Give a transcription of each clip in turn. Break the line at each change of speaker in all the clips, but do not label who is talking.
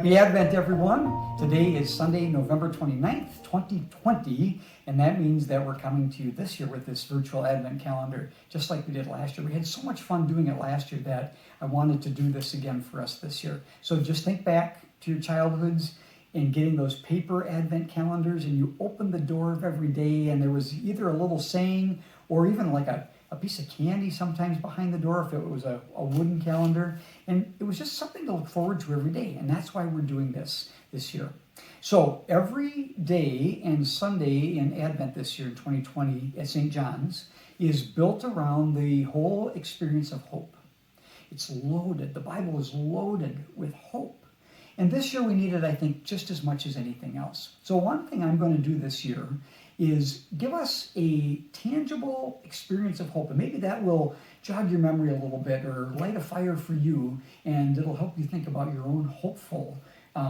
Happy Advent, everyone. Today is Sunday, November 29th, 2020, and that means that we're coming to you this year with this virtual Advent calendar, just like we did last year. We had so much fun doing it last year that I wanted to do this again for us this year. So just think back to your childhoods and getting those paper Advent calendars, and you opened the door of every day, and there was either a little saying or even like a piece of candy sometimes behind the door if it was a wooden calendar. And it was just something to look forward to every day. And that's why we're doing this year. So every day and Sunday in Advent this year in 2020 at St. John's is built around the whole experience of hope. It's loaded. The Bible is loaded with hope. And this year we need it, I think, just as much as anything else. So one thing I'm going to do this year is give us a tangible experience of hope. And maybe that will jog your memory a little bit or light a fire for you, and it'll help you think about your own hopeful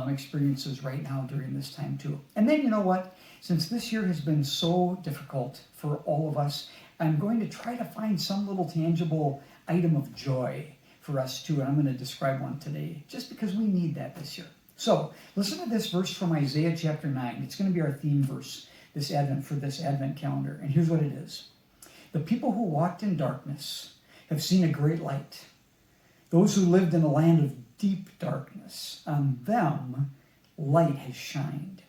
experiences right now during this time too. And then, you know what? Since this year has been so difficult for all of us, I'm going to try to find some little tangible item of joy for us too. And I'm going to describe one today just because we need that this year. So listen to this verse from Isaiah chapter 9. It's going to be our theme verse this Advent for this Advent calendar. And here's what it is. The people who walked in darkness have seen a great light. Those who lived in a land of deep darkness, on them light has shined.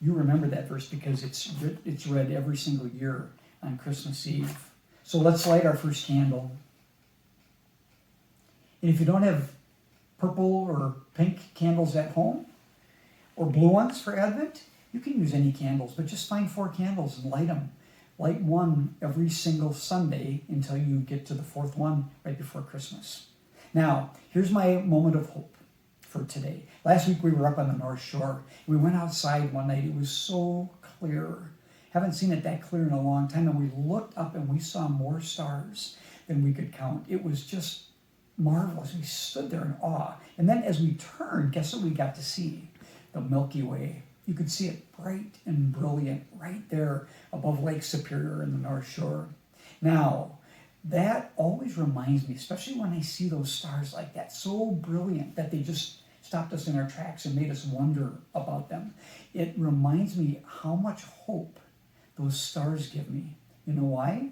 You remember that verse because it's read every single year on Christmas Eve. So let's light our first candle. And if you don't have purple or pink candles at home, or blue ones for Advent, you can use any candles, but just find 4 candles and light them. Light one every single Sunday until you get to the 4th one right before Christmas. Now, here's my moment of hope for today. Last week we were up on the North Shore. We went outside one night. It was so clear. Haven't seen it that clear in a long time. And we looked up and we saw more stars than we could count. It was just marvelous. We stood there in awe. And then as we turned, guess what we got to see? The Milky Way. You could see it bright and brilliant right there above Lake Superior in the North Shore. Now, that always reminds me, especially when I see those stars like that, so brilliant that they just stopped us in our tracks and made us wonder about them. It reminds me how much hope those stars give me. You know why?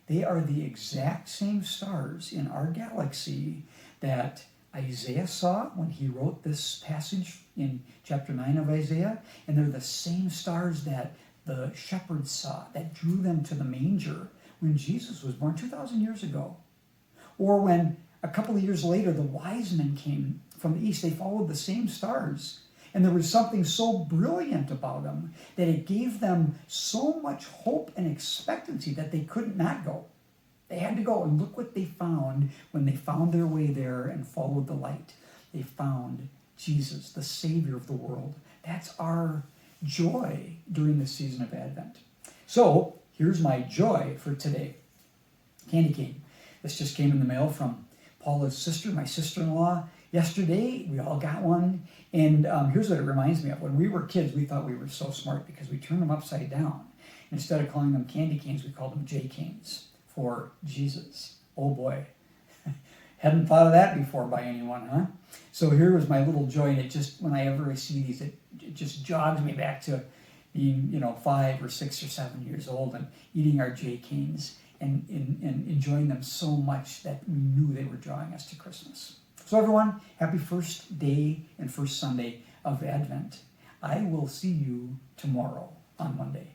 They are the exact same stars in our galaxy that Isaiah saw when he wrote this passage in chapter 9 of Isaiah, and they're the same stars that the shepherds saw that drew them to the manger when Jesus was born 2,000 years ago. Or when a couple of years later the wise men came from the east, they followed the same stars, and there was something so brilliant about them that it gave them so much hope and expectancy that they couldn't not go. They had to go, and look what they found when they found their way there and followed the light. They found Jesus, the Savior of the world. That's our joy during this season of Advent. So here's my joy for today. Candy cane. This just came in the mail from Paula's sister, my sister-in-law. Yesterday, we all got one. And here's what it reminds me of. When we were kids, we thought we were so smart because we turned them upside down. Instead of calling them candy canes, we called them J-canes. For Jesus. Oh boy. Hadn't thought of that before by anyone, huh? So here was my little joy, and it just, whenever I see these, it just jogs me back to being, 5 or 6 or 7 years old and eating our J-canes and enjoying them so much that we knew they were drawing us to Christmas. So everyone, happy first day and first Sunday of Advent. I will see you tomorrow on Monday.